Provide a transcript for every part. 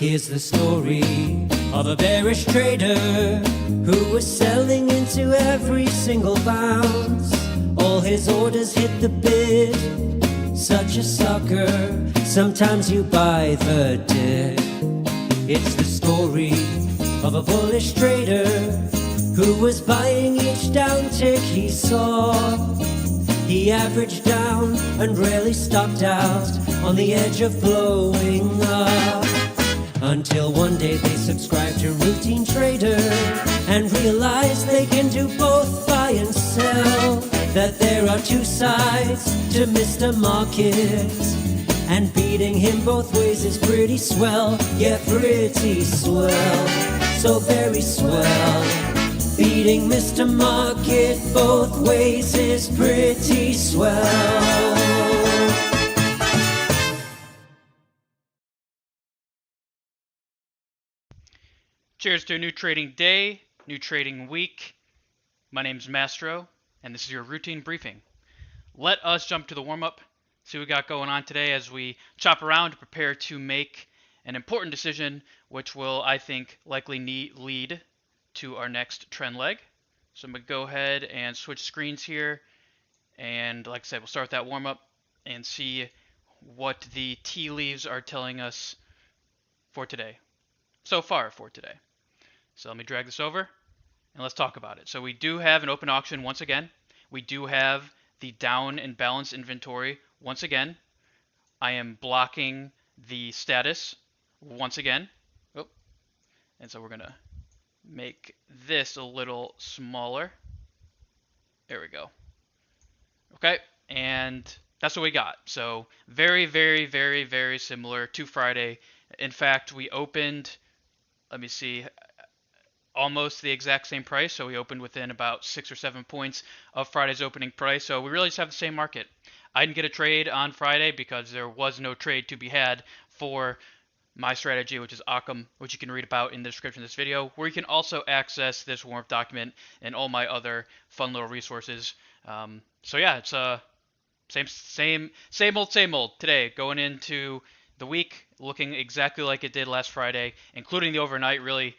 Here's the story of a bearish trader who was selling into every single bounce. All his orders hit the bid, such a sucker. Sometimes you buy the dip. It's the story of a bullish trader who was buying each down tick he saw. He averaged down and rarely stopped out on the edge of blowing up. Until one day they subscribed to Routine Trader and realized they can do both buy and sell. That there are two sides to Mr. Market, and beating him both ways is pretty swell. Yeah, pretty swell, so very swell. Beating Mr. Market both ways is pretty swell. Cheers to a new trading day, new trading week. My name's Mastro, and this is your routine briefing. Let us jump to the warm-up, see what we got going on today as we chop around to prepare to make an important decision, which will, I think, likely lead to our next trend leg. So I'm going to go ahead and switch screens here, and like I said, we'll start with that warm-up and see what the tea leaves are telling us for today, so far for today. So let me drag this over and let's talk about it. So we do have an open auction once again. We do have the down and balance inventory once again. I am blocking the status once again. Oh. And so we're going to make this a little smaller. There we go. Okay, and that's what we got. So very, very, very, very similar to Friday. In fact, we opened, let me see, almost the exact same price. So we opened within about 6 or 7 points of Friday's opening price. So we really just have the same market. I didn't get a trade on Friday because there was no trade to be had for my strategy, which is Occam, which you can read about in the description of this video, where you can also access this warm-up document and all my other fun little resources. So yeah, it's same old today, going into the week, looking exactly like it did last Friday, including the overnight. Really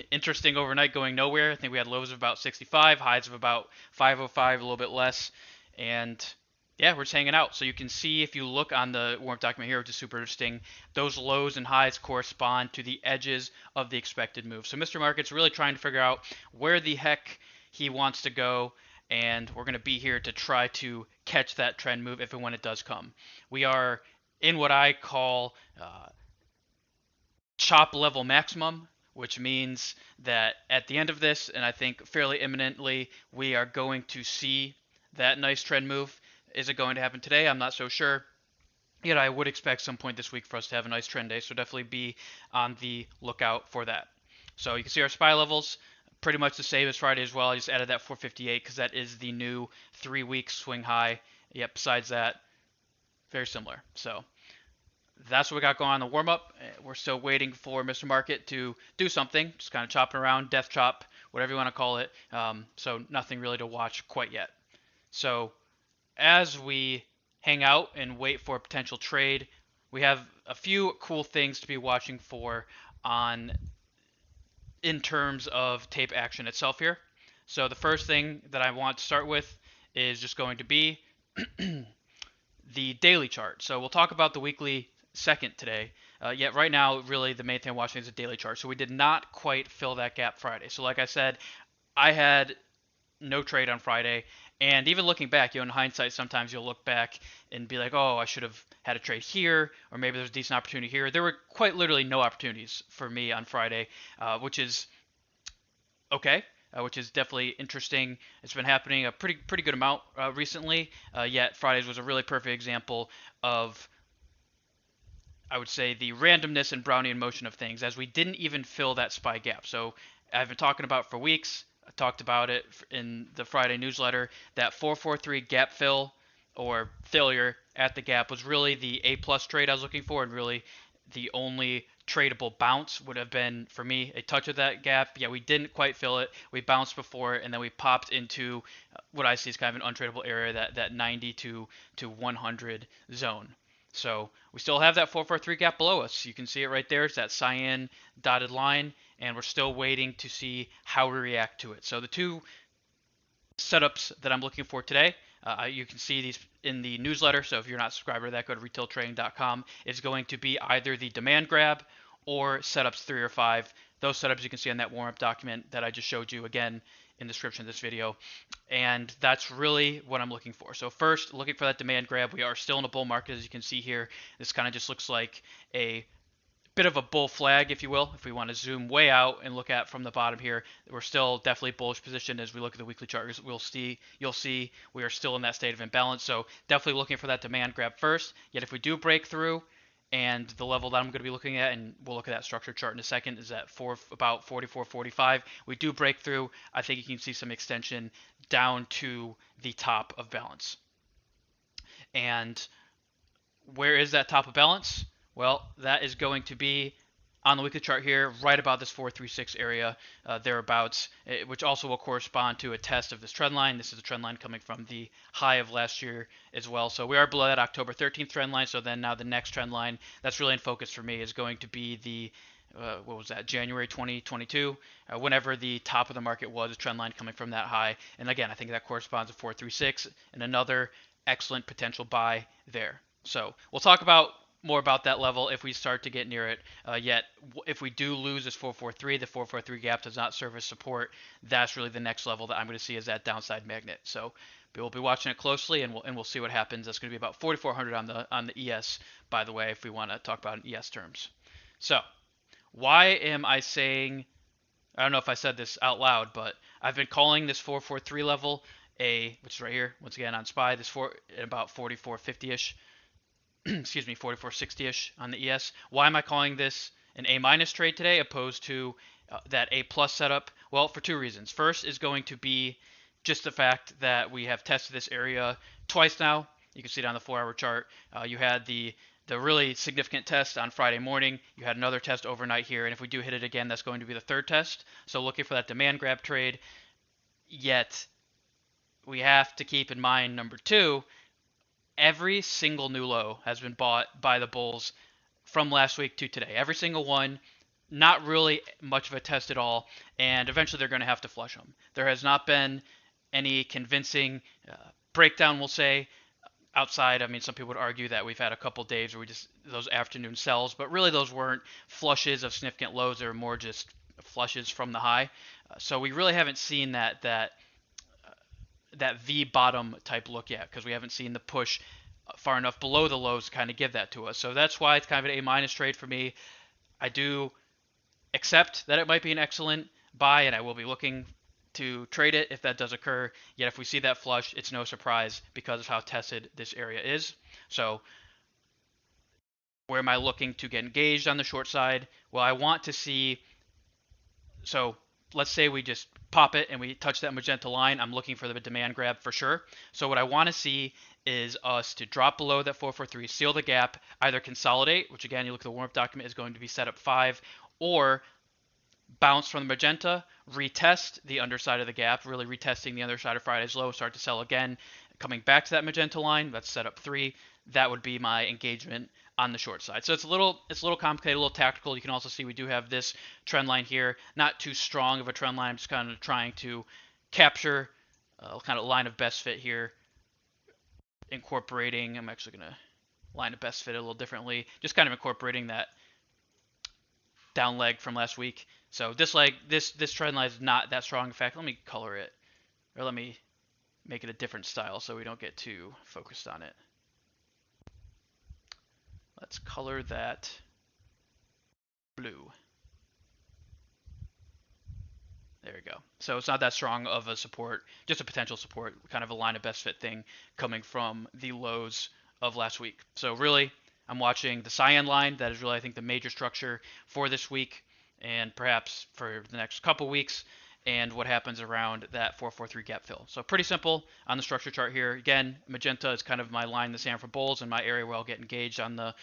interesting overnight, going nowhere. I think we had lows of about 65, highs of about 505, a little bit less, and yeah, we're just hanging out. So you can see, if you look on the warm-up document here, which is super interesting, those lows and highs correspond to the edges of the expected move. So Mr. Market's really trying to figure out where the heck he wants to go, and we're going to be here to try to catch that trend move if and when it does come. We are in what I call chop level maximum, which means that at the end of this, and I think fairly imminently, we are going to see that nice trend move. Is it going to happen today? I'm not so sure. Yet I would expect some point this week for us to have a nice trend day, so definitely be on the lookout for that. So you can see our SPY levels, pretty much the same as Friday as well. I just added that 458 because that is the new 3-week swing high. Yep, besides that, very similar. So that's what we got going on in the warm-up. We're still waiting for Mr. Market to do something, just kind of chopping around, death chop, whatever you want to call it. So nothing really to watch quite yet. So as we hang out and wait for a potential trade, we have a few cool things to be watching for in terms of tape action itself here. So the first thing that I want to start with is just going to be the daily chart. So we'll talk about the weekly second today. Yet right now, really the main thing I'm watching is a daily chart. So we did not quite fill that gap Friday. So like I said, I had no trade on Friday. And even looking back, in hindsight, sometimes you'll look back and be like, oh, I should have had a trade here, or maybe there's a decent opportunity here. There were quite literally no opportunities for me on Friday, which is okay, which is definitely interesting. It's been happening a pretty good amount recently, yet Fridays was a really perfect example of, I would say, the randomness and Brownian motion of things, as we didn't even fill that SPY gap. So I've been talking about for weeks. I talked about it in the Friday newsletter, that 443 gap fill or failure at the gap was really the A+ trade I was looking for, and really the only tradable bounce would have been, for me, a touch of that gap. Yeah, we didn't quite fill it. We bounced before, and then we popped into what I see as kind of an untradeable area, that 90 to 100 zone. So we still have that 443 gap below us. You can see it right there. It's that cyan dotted line, and we're still waiting to see how we react to it. So the two setups that I'm looking for today, you can see these in the newsletter. So if you're not a subscriber to that, go to retailtrading.com. It's going to be either the demand grab or setups 3 or 5. Those setups you can see on that warm-up document that I just showed you again in the description of this video. And that's really what I'm looking for. So first, looking for that demand grab. We are still in a bull market, as you can see here. This kind of just looks like a bit of a bull flag, if you will. If we want to zoom way out and look at from the bottom here, we're still definitely bullish position. As we look at the weekly chart, you'll see we are still in that state of imbalance. So definitely looking for that demand grab first. Yet if we do break through, and the level that I'm going to be looking at, and we'll look at that structure chart in a second, is at about 44.45. We do break through. I think you can see some extension down to the top of balance. And where is that top of balance? Well, that is going to be on the weekly chart here, right about this 436 area, thereabouts, which also will correspond to a test of this trend line. This is a trend line coming from the high of last year as well. So we are below that October 13th trend line. So then now the next trend line that's really in focus for me is going to be the what was that, January 2022, whenever the top of the market was, a trend line coming from that high. And again, I think that corresponds to 436 and another excellent potential buy there. So we'll talk about more about that level if we start to get near it. Yet, if we do lose this 443, the 443 gap does not serve as support. That's really the next level that I'm going to see as that downside magnet. So we'll be watching it closely, and we'll see what happens. That's going to be about 4,400 on the ES, by the way, if we want to talk about in ES terms. So why am I saying? I don't know if I said this out loud, but I've been calling this 443 level which is right here, once again on SPY, this about 4450-ish. Excuse me, 4460-ish on the ES. Why am I calling this an A- trade today opposed to that A+ setup? Well, for two reasons. First is going to be just the fact that we have tested this area twice now. You can see it on the 4-hour chart. You had the really significant test on Friday morning. You had another test overnight here, and if we do hit it again, that's going to be the third test. So looking for that demand grab trade. Yet we have to keep in mind, number two, every single new low has been bought by the bulls from last week to today. Every single one, not really much of a test at all, and eventually they're going to have to flush them. There has not been any convincing breakdown, we'll say, outside. I mean, some people would argue that we've had a couple days where we just those afternoon sells, but really those weren't flushes of significant lows. They were more just flushes from the high. So we really haven't seen that V bottom type look yet, because we haven't seen the push far enough below the lows to kind of give that to us. So that's why it's kind of an A- trade for me. I do accept that it might be an excellent buy, and I will be looking to trade it if that does occur. Yet if we see that flush, it's no surprise because of how tested this area is. So where am I looking to get engaged on the short side? Well, I want to see, so let's say we just pop it and we touch that magenta line. I'm looking for the demand grab for sure. So what I want to see is us to drop below that 443, seal the gap, either consolidate, which again, you look at the warm-up document, is going to be set up 5, or bounce from the magenta, retest the underside of the gap, really retesting the underside of Friday's low, start to sell again, coming back to that magenta line, that's set up 3. That would be my engagement on the short side. So it's a little complicated, a little tactical. You can also see we do have this trend line here, not too strong of a trend line. I'm just kind of trying to capture kind of line of best fit here, incorporating, I'm actually going to line of best fit a little differently, just kind of incorporating that down leg from last week. So this leg, this trend line is not that strong. In fact, let me color it, or let me make it a different style so we don't get too focused on it. Let's color that blue. There we go. So it's not that strong of a support, just a potential support, kind of a line of best fit thing coming from the lows of last week. So really, I'm watching the cyan line. That is really, I think, the major structure for this week and perhaps for the next couple weeks, and what happens around that 443 gap fill. So pretty simple on the structure chart here. Again, magenta is kind of my line in the sand for bulls and my area where I'll get engaged on the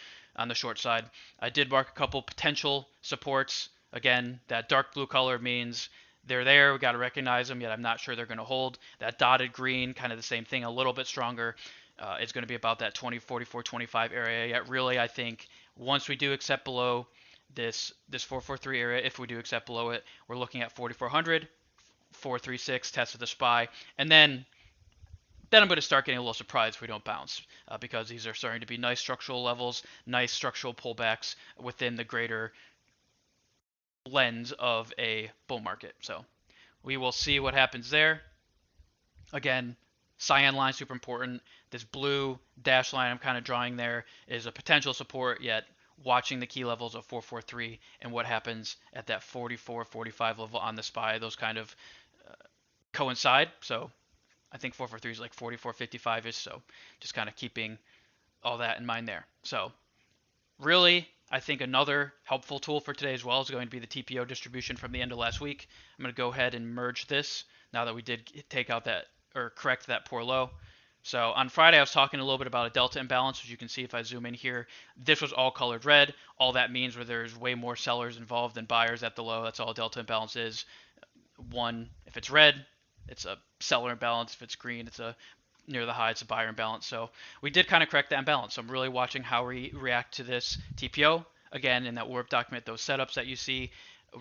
short side. I did mark a couple potential supports. Again, that dark blue color means they're there. We got to recognize them, yet I'm not sure they're going to hold. That dotted green, kind of the same thing, a little bit stronger. it's going to be about that 20, 44, 25 area. Yet really, I think once we do accept below this 443 area, if we do accept below it, we're looking at 4400, 436 test of the SPY, and then I'm going to start getting a little surprised if we don't bounce, because these are starting to be nice structural levels, nice structural pullbacks within the greater lens of a bull market. So we will see what happens there. Again, cyan line super important. This blue dash line I'm kind of drawing there is a potential support, yet watching the key levels of 443 and what happens at that 44, 45 level on the SPY, those kind of coincide. So I think 443 is like 44.55ish, so just kind of keeping all that in mind there. So really, I think another helpful tool for today as well is going to be the TPO distribution from the end of last week. I'm going to go ahead and merge this now that we did take out that, or correct that poor low. So on Friday, I was talking a little bit about a delta imbalance, which you can see if I zoom in here. This was all colored red. All that means where there's way more sellers involved than buyers at the low. That's all delta imbalance is. One, if it's red, it's a seller imbalance. If it's green, it's a near the high, it's a buyer imbalance. So we did kind of correct that imbalance. So I'm really watching how we react to this TPO. Again, in that warp document, those setups that you see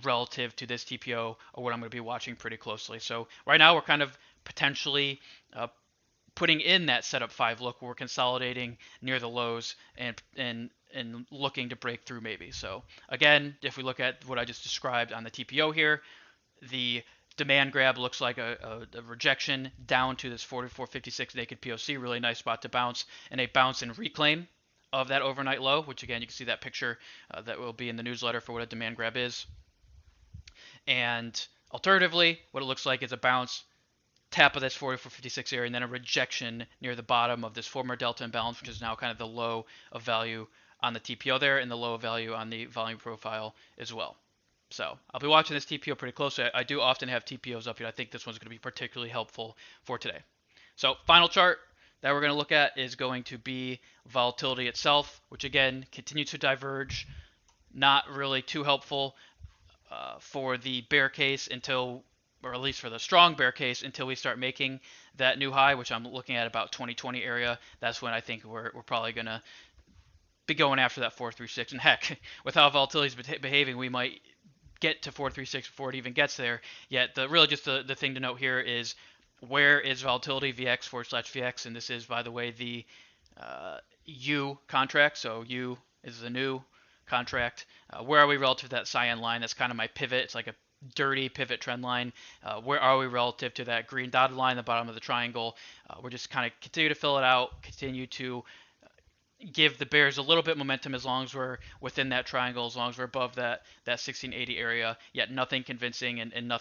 relative to this TPO are what I'm going to be watching pretty closely. So right now we're kind of potentially putting in that setup 5 look where we're consolidating near the lows and looking to break through maybe. So again, if we look at what I just described on the TPO here, the demand grab looks like a rejection down to this 44.56 naked POC, really nice spot to bounce, and a bounce and reclaim of that overnight low, which again, you can see that picture that will be in the newsletter for what a demand grab is. And alternatively, what it looks like is a bounce, tap of this 44.56 area, and then a rejection near the bottom of this former delta imbalance, which is now kind of the low of value on the TPO there and the low of value on the volume profile as well. So I'll be watching this TPO pretty closely. I do often have TPOs up here. I think this one's going to be particularly helpful for today. So final chart that we're going to look at is going to be volatility itself, which again continues to diverge. Not really too helpful for the bear case until, or at least for the strong bear case, until we start making that new high, which I'm looking at about 2020 area. That's when I think we're probably going to be going after that 436. And heck, with how volatility is behaving, we might get to 436 before it even gets there. Yet really just the thing to note here is where is volatility, VX/VX, and this is, by the way, the U contract. So U is the new contract. Where are we relative to that cyan line? That's kind of my pivot. It's like a dirty pivot trend line. Where are we relative to that green dotted line at the bottom of the triangle? We're just kind of continue to fill it out, continue to give the bears a little bit momentum as long as we're within that triangle, as long as we're above that 1680 area, yet nothing convincing and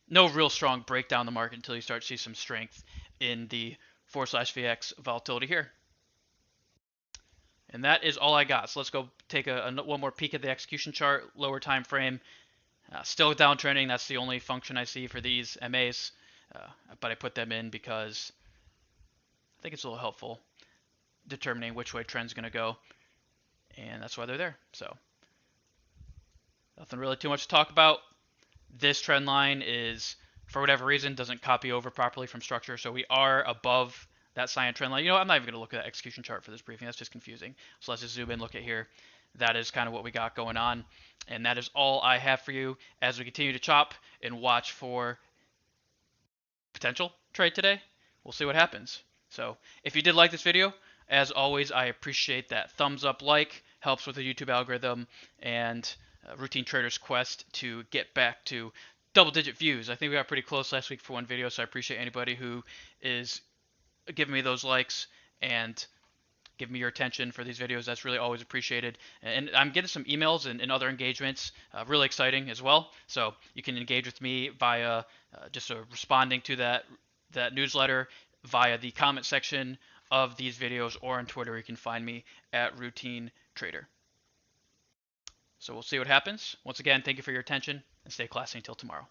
no real strong breakdown in the market until you start to see some strength in the 4/VX volatility here. And that is all I got. So let's go take one more peek at the execution chart, lower time frame. Still downtrending. That's the only function I see for these MAs, but I put them in because I think it's a little helpful determining which way trend's going to go, and that's why they're there. So nothing really too much to talk about. This trend line is, for whatever reason, doesn't copy over properly from structure, so we are above that cyan trend line. You know, I'm not even going to look at that execution chart for this briefing. That's just confusing. So let's just zoom in, look at here. That is kind of what we got going on, and that is all I have for you as we continue to chop and watch for potential trade today. We'll see what happens. So if you did like this video, as always, I appreciate that thumbs up, like, helps with the YouTube algorithm and Routine Traders' quest to get back to double-digit views. I think we got pretty close last week for one video, so I appreciate anybody who is giving me those likes and giving me your attention for these videos. That's really always appreciated. And I'm getting some emails and other engagements, really exciting as well. So you can engage with me via just responding to that newsletter via the comment section of these videos, or on Twitter. You can find me at Routine Trader. So we'll see what happens. Once again, thank you for your attention, and stay classy until tomorrow.